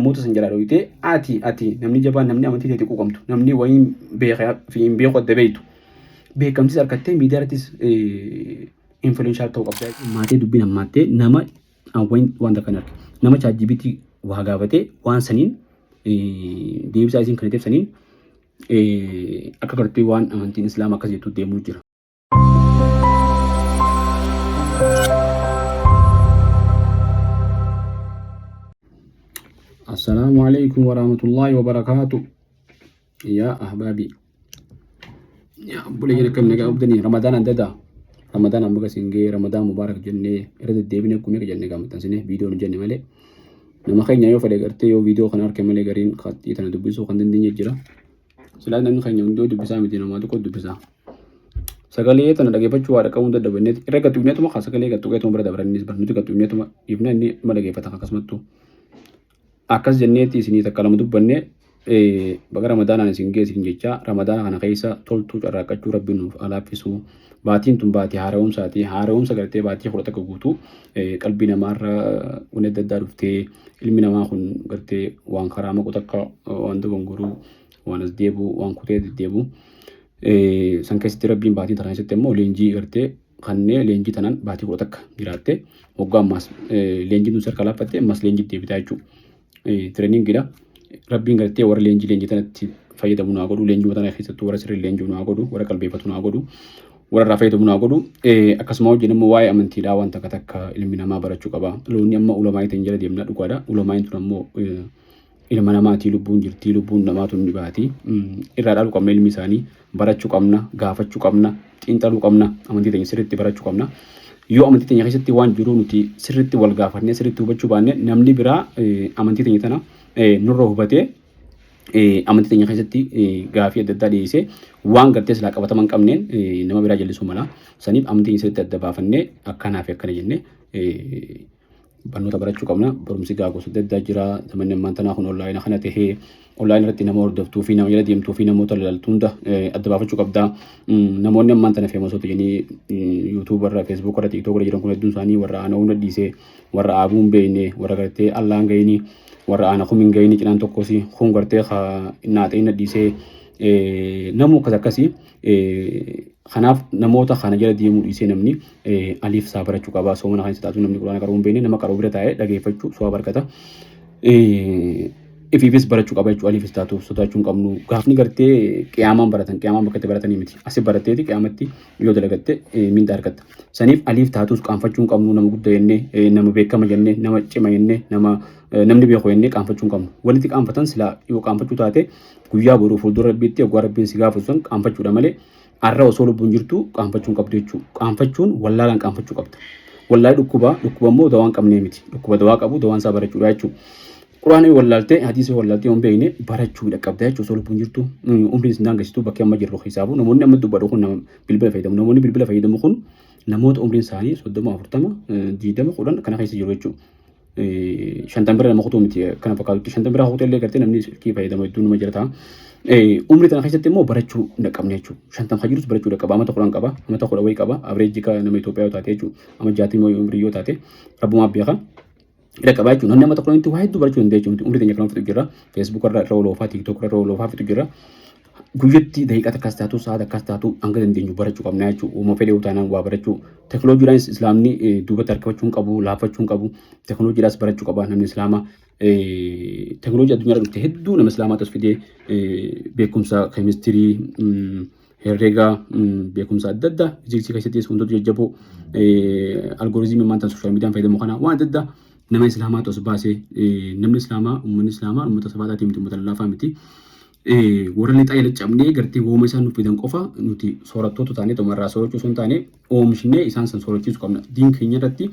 namoota san jalaa dhooyitee ati namni jabaan namni amantii ta'e quuqamtu namni wayiin beekaa fi hin beeku adda beektu beekamtis harkattee miidiyaa irrattis influenshaal ta'uu qabda. Maatee dubbiin hammaattee nama wayiin wanta kan arge nama ChatGPT waa gaafatee waan saniin deebisaa isin kan saniin akka gartee waan amantiin islaamaa akkas jettu deemuu jira. السلام عليكم ورحمة الله وبركاته يا أحبابي يا أبو لي كم نجا أبدني رمضان عندنا رمضان أم بقى سنجي رمضان مبارك جنة رد الدبنا كم يجي جنة كم تنسينه فيديو نجنة ماله نما خينا يو فلك أرتي يو فيديو خنار كمالي قرين خات يتنا دبسو خندن دنيا جرا سلادة نخينا ندو دبسا مدينة ما تقول دبسا سكالي يتنا لقي بتشوا على كون دبنة إرجع تبني تما خاص سكالي كتوجه تما برا دبرني نسبة نتوجه تبني تما يبنا إني ما لقي فتح كاسمتو Akkas jenneetti isinii takka lama dubbanne baga ramadaanaan isin geessin jecha ramadaana kana keessa toltuu carraaqqachuu rabbiin nuuf alaaffisu baatiin tun baatii haara'umsaati haara'umsa gartee baatii 11 guutuu qalbii namaarra waan adda addaa dhuftee ilmi namaa kun gartee waan karaa maqu takka waan dogongoruu waan as deebu waan kutee deddeebu san keessatti rabbiin baatii tanaan keessatti immoo leenjii gartee kannee leenjii tanaan baatii 11 jiraatte waggaa ammaas leenjii nu sarka laaffatte ammas leenjii deebitaa jechuudha. Training gila rabbiin gartee warra leenjii tanatti fayyadamu naa godhu leenjii mataa keessattuu warra sirrii leenjii naa godhu warra qalbeeffatu naa godhu warra irraa fayyadamu naa godhu akkasuma hojii nama waa'ee amantiidhaa waan takka ilmi namaa barachuu qaba. Loonni amma ulamaa ta'in jala deemnaa dhugaadha. Ulamaan tun ammoo ilma namaatii lubbuun jirtii lubbuun namaatu ni baati. Irraa dhaalu qabna ilmi isaanii barachuu qabna gaafachuu qabna xiinxaluu qabna amantii ta'in sirriitti barachuu qabna. Yoo amantii teenya keessatti waan jiru nuti sirriitti wal gaafannee sirriitti hubachuu baanne namni biraa amantii teenya tana nurra hubatee amantii teenya keessatti gaafii adda addaa dhiyeessee waan gartee silaa qabataman qabneen nama biraa jallisuu mala saniif amantii teenya sirriitti adda baafannee akkanaa fi akkana jennee barnoota barachuu qabna. Barumsi gosa adda addaa jira zamanni ammaan tanaa kun onlaayina kana tahee onlaayina irratti nama hordoftuu fi nama jala deemtuu fi namoota lalaaltuu hunda adda baafachuu qabda. Namoonni ammaan tana feemosoota jedhanii yuutuubii irra feesbuuk irra tiiktook irra jiran kun hedduun isaanii warra aanaa hunda dhiisee warra aabuun beekne warra gartee allaan gahini warra aanaa kumin gahini cinaan tokkos kun gartee naaxeena dhiisee namu akkasii kanaaf namoota kana jala deemuu dhiisee namni aliif isaa barachuu qaba. Soomana kan taatu namni quraana qaruu hin beekne nama qaruu bira taa'ee dhageeffachuu so'a barkata. Ifiifis barachuu qaba jechuudha. Aliifis taatuuf sodaachuu hin qabnu. Gaafni gartee qiyaamaan baratan qiyaamaan bakka itti baratanii miti. Asi baratteeti qiyaamatti yoo dalagatte minda argatta. Saniif aliif taatuus qaanfachuu hin qabnu nama guddaa jennee nama beekama jennee nama cima jennee namni beeku jennee qaanfachuu hin qabnu. Walitti qaanfatan silaa yoo qaanfachuu taate guyyaa boruu fuuldura rabbiitti yoggaa rabbiin si gaafatu san qaanfachuudha malee arra osoo lubbuun jirtu qaanfachuu hin qabdu jechuudha. Qaanfachuun wallaalaan qaanfachuu qabda. Wallaalii dhukkuba immoo dawaan qabnee miti. Dhukkuba dawaa qabu dawaan isaa barachuudha jechuudha. Quraana wallaaltee hadiisa wallaaltee hin beekne barachuudha qabda jechuudha. Osoo lubbuun jirtu umriin sin daangessitu bakki amma jirru hisaabu namoonni amma dubbadhu kun bilbila fayyadamu. Namoonni bilbila fayyadamu kun namoota umriin isaanii 30 40 20 10 kana keessa jiru jechuudha. 50 bira nama kutuu miti kana fakkaatu 50 bira kutuu illee gartee namni silkii fayyadamu hedduu nama jira ta'a. Umri tana keessatti immoo barachuu hin qabne jechuudha. 50 jirus barachuu hin qaba. Amata 10 qaba. Amata 10 wayii qaba. Averejii ka nama Itoophiyaa yoo taate jechuudha. Amma 60 umrii yoo taate rabbumaa beeka. Ila qaba jechuudha. Namni amata 10 waa hedduu barachuu hin jechuudha. Umri teenya kana fitu jira. Facebook irra rooloofaa, TikTok irra rooloofaa fitu jira. Guyyatti daqiiqaa takkas taatu sa'a takkas taatu hanga dandeenyu barachuu qabna jechuudha. Uuma fedhee utaanaan waa barachuu. Teknooloojiidhaan islaamni duubatti harkifachuu hin qabu, laaffachuu hin qabu. Teknooloojiidhaas barachuu qaba namni islaamaa. Teknooloojii addunyaa dhufte hedduu nama islaamaa tas fidee beekumsa keemistirii herreegaa beekumsa adda addaa fiiziksii keessattis wantoota jajjaboo algooriizimii maanta sooshaal miidiyaan fayyadamu kana waan adda addaa nama islaamaa tos baasee namni islaamaa uummanni islaamaa uummata sabaataatii miti uummata lallaafaa miti. Warra lixaa ila cabnee gartee wooma isaan nuuf fidan qofa nuti soorattoota taanee tomarraa soorachuu osoo hin taane oomishnee isaan san soorachiisuu qabna. Diin keenya irratti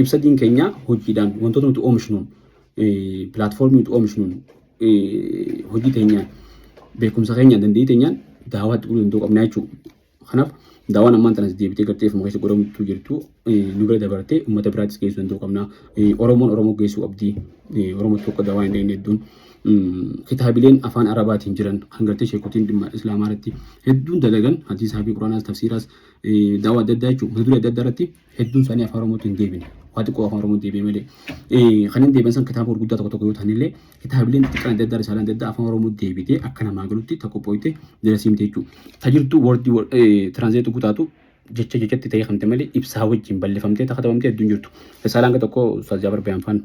ibsa diin keenyaa hojiidhaan wantoota nuti oomishnuun pilaatfoormii nuti oomishnuun hojii teenyaan beekumsa keenyaan dandeettii teenyaan daawaa itti godhuu danda'uu qabna jechuudha. Kanaaf daawaan ammaan tanas deebitee gartee fuuma keessa godhamtu jirtu nu bira dabartee uummata biraattis geessuu danda'uu qabna. Oromoon Oromoo geessuu qabdi. Oromoo tokko daawaa hin dhayne hedduun kitaabileen afaan arabaatiin jiran kan gartee sheekotiin dhimma islaamaa irratti hedduun dalagan hadiisaa fi quraanaas tafsiiraas daawaa adda addaa jechuudha. Mata duree adda addaa irratti hedduun isaanii afaan Oromootiin deebine. waati qofaan oromoo deebi'ee malee kan inni deebi'an san kitaaba gurguddaa tokko yoo ta'anillee kitaabileen xiqqaan adda addaa risaalaan adda addaa afaan oromoo deebitee akka namaa galutti tokko pooyite jala siimte jechuudha. Tajirtu wordii tiraanzeetu kutaatu jechatti ta'ee kan malee ibsaa wajjin balleeffamtee katabamtee hedduun jirtu. Risaalaan tokko Ustaaz Jaabar Bayaanfaan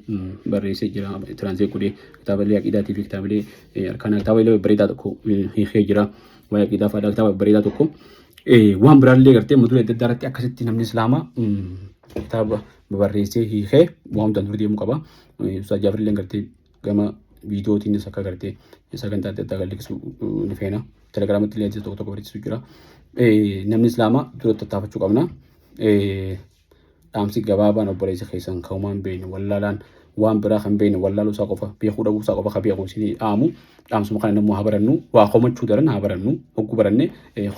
barreessee jira tiraanzee godhee kitaabilee aqiidaatii fi kitaabilee harkaan kitaabilee bareedaa tokko hiikee jira. Waa'ee aqiidaa fa'aa kitaaba bareedaa tokko waan biraallee gartee muduree adda addaa irratti akkasitti namni islaamaa kitaaba barreessee hiikee waan hundaan dura deemuu qaba. Ustaaz Jaabar illee gartee gama viidiyootiinis akka gartee sagantaa adda addaa galliksuu ni feena. Telegiraamatti illee tokko barreessuu jira. Namni islaamaa dura tattaafachuu qabna. Dhaamsi gabaabaan obboleessa keessan ka'umaan beekne wallaalaan waan biraa kan beekne wallaaluu isaa qofa beekuu dhabuu isaa qofa kan beeku isin dhaamu dhaamsuma kana namuu haa barannu waa komachuu daran haa barannu hogguu baranne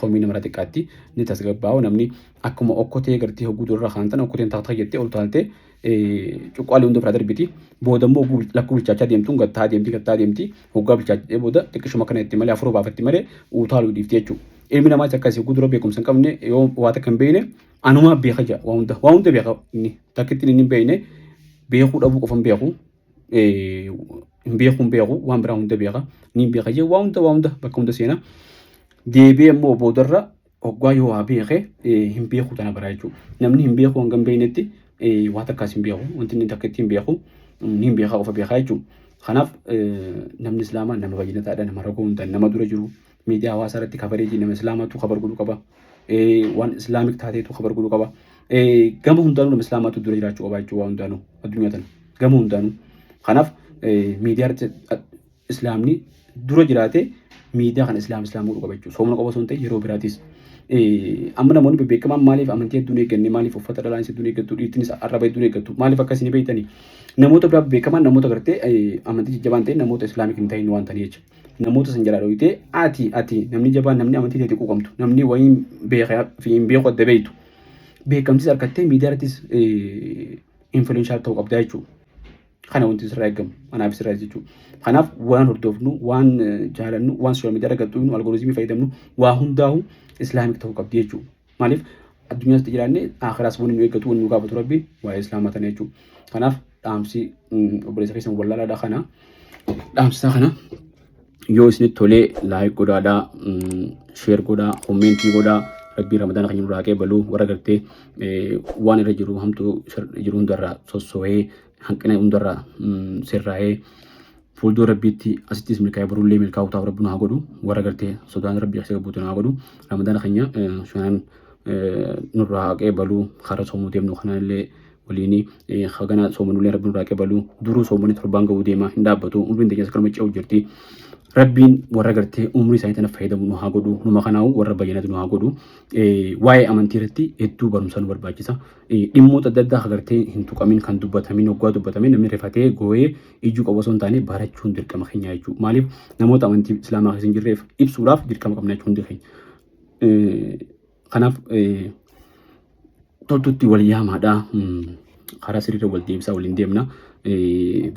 homii namarraa xiqqaatti ni tasgabbaa'u namni akkuma okkotee gartee hogguu durarra kan ta'an okkoteen taa'aa jettee ol taaltee cuqqaalee hunda ofirraa darbiti booda immoo lakkuu bilchaachaa deemtuun gattaa deemti hoggaa bilchaachee booda xiqqishuma kana itti malee afuruu baafatti malee utaaluu dhiifti jechuudha. Ilmi namaas akkasii hogguu dura beekumsa hin qabne yoo waa takka hin beekne anumaa beeka jira waa hunda beeka inni takkitti inni hin beekne beekuu dhabuu qofa hin beeku waan biraa hunda beeka ni beeka jee waa hunda bakka hunda seenaa deebi'ee immoo boodarra hoggaa yoo waa beeke hin beeku tana baraa jechuudha. Namni hin beeku hanga hin beeknetti waa takkaas hin beeku wanti inni takkitti hin beeku ni hin beeka qofa beeka jechuudha. Kanaaf namni islaamaa nama baay'inataadha nama ragoo hundaan nama dura jiru miidiyaa hawaasaa irratti kabareejii nama islaamaatu kabar godhuu qaba. Waan islaamik taateetu kabar godhuu qaba. Gama hundaanuu nama islaamaatu dura jiraachuu qaba jechuudha waa hundaanuu addunyaa tana gama hundaanuu. Kanaaf miidiyaa irratti islaamni dura jiraate miidiyaa kana islaamuu godhuu qaba jechuudha. Soomana qofa osoo hin ta'in yeroo biraatis. Amma namoonni bebbeekamaan maaliif amantii hedduun eegganne maaliif uffata dhalaanis hedduun eeggattu dhiirtinis arraba hedduun eeggattu maaliif akkasii beeytanii namoota biraa bebbeekamaan namoota gartee amantii jajjabaan ta'e namoota islaamik hin ta'in waan ta'anii jechuudha. Namoota san jalaa dhooyitee ati namni jabaan namni amantii ta'e quuqamtu namni wayiin beekaa fi hin beeku adda beeytu beekamtis harkattee miidiyaa irrattis influenshaal ta'uu qabda jechuudha. Kana wanti sirraa eegamu anaaf sirraa jechuudha. Kanaaf waan hordofnu waan jaalannu waan sooshaal miidiyaa irra gadhiifnu algooriizimii fayyadamnu waa hundaa'u islaamik ta'uu qabdi jechuudha. Maaliif addunyaas jiraanne akhiraas wanni nu eeggatu wanni nu gaafatu rabbi waa'ee islaamaa tana jechuudha. Kanaaf dhaamsi obboleessa keessan wallaalaadha kana dhaamsisaa kana yoo isinitti tolee laayik godhaadhaa sheer godhaa koomentii godhaa rabbii ramadaana kan jiru raaqee baluu warra gartee waan irra jiru hamtuu jiru hundarraa sosso'ee hanqina hundarraa sirraa'ee fuuldura rabbiitti asittis milkaa'ee barullee milkaa'uu taa'u rabbi nu haa godhu warra gartee sodaan rabbii akka gabuutu nu haa godhu ramadaana keenya shanaan nurraa haqee baluu karaa soomuu deemnu kanallee waliini hagana soomanullee rabbi nurraa haqee baluu duruu soomanii torbaan ga'uu deema hin dhaabbatu umriin teenya sakkalma ce'u jirti. Rabbiin warra gartee umrii isaanii tana fayyadamu nu haa godhu numa kanaa'u warra bayyanatu nu haa godhu waa'ee amantii irratti hedduu barumsa nu barbaachisa dhimmoota adda addaa gartee hin tuqamin kan dubbatamin hoggaa dubbatamin namni rifatee goo'ee ijuu qabu osoo hin taane barachuun dirqama keenya jechuudha. Maaliif namoota amantii islaamaa keessa hin jirreef ibsuudhaaf dirqama qabna jechuun hundi keenya. Kanaaf toltutti wal yaamaadha karaa sirriirra wal deebisaa waliin deemna.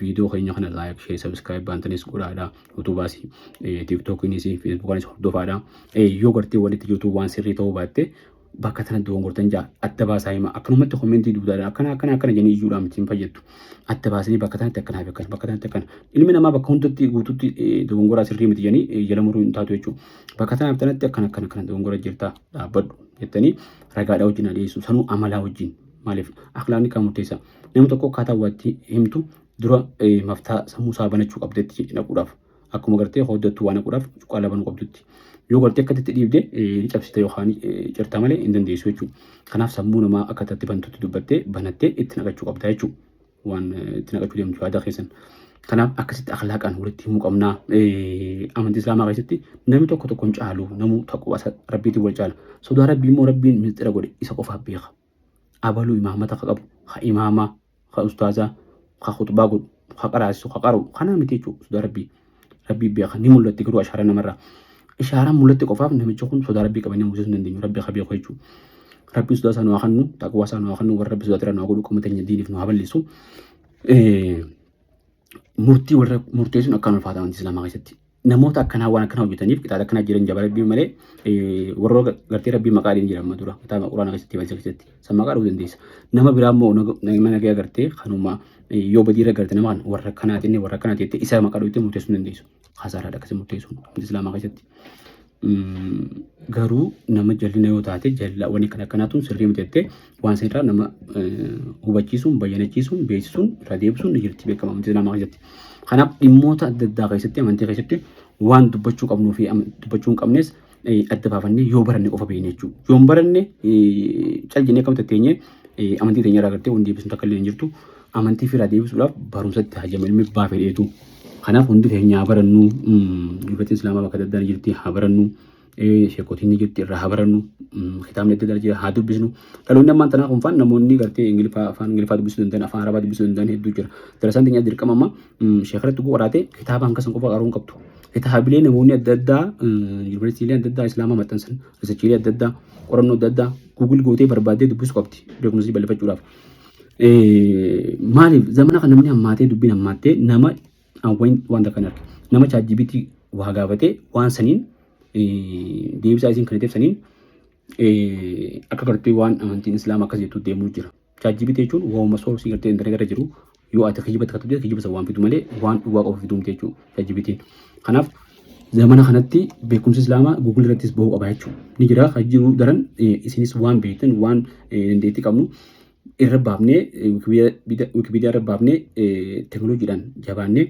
Video keenya kana like share subscribe bantanis godhaadha YouTubeas TikTokinis Facebookanis hordofaadha yoo gartee walitti YouTube waan sirrii ta'uu baatte bakka tana doongortan jaa adda baasaa hima akkanumatti komentii duudhaadha akkana jennee iyyuudhaan ittiin fayyaddu adda baasanii bakka tanatti akkanaaf akkas bakka tanatti akkana ilmi namaa bakka hundatti guututti doongoraa sirrii miti jennii jala muruu hin taatu jechuudha bakka tanaaf tanatti akkana doongora jirtaa dhaabbadhu jettanii ragaadhaa wajjin adeessu sanuu amalaa wajjin maaliif akhlaaqni kan murteessa namni tokko akkaataa waatti himtu dura maftaa sammuu isaa banachuu qabdetti naquudhaaf akkuma gartee hoddattuu waan naquudhaaf cuqqaalaa banuu qabdutti yoo gartee akkatti dhiibde ni cabsite yookaan cirtaa malee hin dandeessu jechuudha. Kanaaf sammuu namaa akkatti bantutti dubbattee banattee itti naqachuu qabda jechuudha. Waan itti naqachuu deemtu yaada keessan. Kanaaf akkasitti akhlaaqaan walitti himuu qabnaa amantii islaamaa keessatti namni tokko hin caalu namuu taqwa rabbiitiin wal caala sodaa rabbii immoo rabbiin mixxira godhe isa qofaaf beeka. Abaluu imaamata ka qabu ka imaamaa ka ustaazaa ka khutbaa godhu ka qaraasisu ka qaru kana miti jechuudha sodaa rabbii beeka ni mul'atti garuu ashaara namarraa ishaaraan mul'atti qofaaf namichi kun sodaa rabbii qabanii mul'isuu hin dandeenyu rabbii ka beeku jechuudha. Rabbii sodaa isaa nu haa kennu taqwaa isaa nu haa kennu warra rabbii sodaatira nu haa godhu qaamata diiniif nu haa bal'isu. Murtii warra murteessuun akkaan ulfaata amantii islaamaa keessatti namoota akkanaa waan akkanaa hojjetaniif kitaaba akkanaa jiran jabaa rabbii malee warra gartee rabbii maqaa dhiin jedhama dura kitaaba quraana keessatti barsiisa keessatti san maqaa dhuu dandeessa. Nama biraa immoo nama nagaya gartee kanuma yoo badiirra garte namaan warra akkanaatiin warra akkanaati jettee isa maqaa dhuutti murteessuu dandeessu. Hasaaraadha akkasii murteessuun islaamaa keessatti. Garuu nama jallina yoo taate jallawwan kan akkanaatuun sirrii miteettee waan sanirraa nama hubachiisuun bayyanachiisuun beeksisuun irraa deebisuun ni jirti beekama islaamaa keessatti. Kanaaf dhimmoota adda addaa keessatti amantii keessatti waan dubbachuu qabnuu fi dubbachuu hin qabnes adda baafannee yoo baranne qofa beekne jechuudha. Yoo hin baranne cal jennee akkamitti teenyee amantii teenya irraa gartee waan deebisuun takka illee hin jirtu. Amantii fi irraa deebisuudhaaf barumsatti hajjame ilmi baafee dheetu. Kanaaf hundi keenya haa barannu dubartiin islaamaa bakka adda addaa ni jirti haa barannu sheekotiin ni jirti irraa haa barannu kitaabni adda addaa jira haa dubbisnu. Dhaloonni ammaan tanaa kunfaan namoonni gartee afaan ingiliffaa dubbisuu danda'an afaan arabaa dubbisuu danda'an hedduu jira. Darasaan teenya dirqama amma sheekarratti qoraatee kitaaba hangasan qofa qaruun qabdu. Kitaabilee namoonni adda addaa yuunivarsiitiilee adda addaa islaamaa maxxansan risachiilee adda addaa qorannoo adda addaa guugul gootee barbaaddee dubbisuu qabdi beekumsa bal'ifachuudhaaf. Maaliif zamana kan namni hammaatee dubbiin hammaattee nama wanta kan arge nama ChatGPT waa gaafatee waan saniin deebisaa isiin kan ittiin saniin akka gartee waan amantiin islaamaa akkas jettu deemuu jira. ChatGPT jechuun waa'uma soorsii gartee intarneet irra jiru yoo ati kijibatti kattu kijibasa waan fidu malee waan dhugaa qofa fiduumte jechuudha ChatGPT. Kanaaf zamana kanatti beekumsi islaamaa Google irrattis bahuu qaba jechuudha. Ni jira kan jiru daran isinis waan beektan waan dandeettii qabnu irra baafnee wikipeediyaa irra baafnee teekinooloojiidhaan jabaannee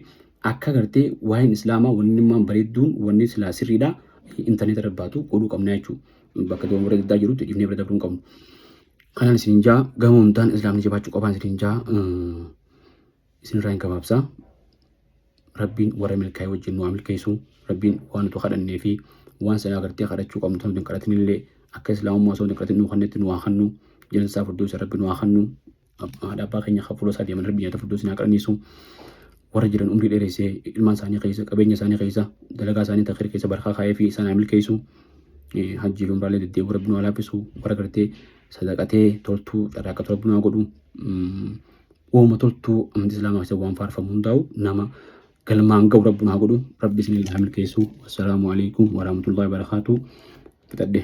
akka gartee waa'een islaamaa wanni immaan bareedduun wanni silaa sirriidhaa intarneet irra baatu godhuu qabna jechuudha. Bakka doon bira daddaa jirutti dhiifnee bira dabruu hin qabnu. Kanaan isin jaa gama huntaan islaamni jabaachuu qabaan isin jaa isin irraa hin gabaabsaa. Rabbiin warra milkaa'ee wajjin nu haa milkeessu. Rabbiin waan nuti kadhannee fi waan sanaa gartee kadhachuu qabnu ta'uu hin kadhatin illee akka islaamummaa osoo hin kadhatin nu kannetti nu haa kannu. Jalsaa furdoosa rabbi nu haa kannu. Haadha abbaa keenya fuula isaa deeman rabbi nyaata furdoosi naa qananiisu. Warra jiran umrii dheeressee ilmaan isaanii keessa qabeenya isaanii keessa dalagaa isaanii takir keessa barkaa kaayee fi isaan haa milkeessu. Hajjii fi umraalee deddeebi'uu rabbi nu haa laaffisu. Warra gartee sadaqatee toltuu carraaqqatu rabbi nu haa godhu. Uuma toltuu amantii islaamaa keessa waan faarfamu hundaa'u nama galmaan ga'u rabbi nu haa godhu. Rabbi isin haa milkeessu. Assalaamu alaikum warahmatullahi wabarakatuh. Fixadhe.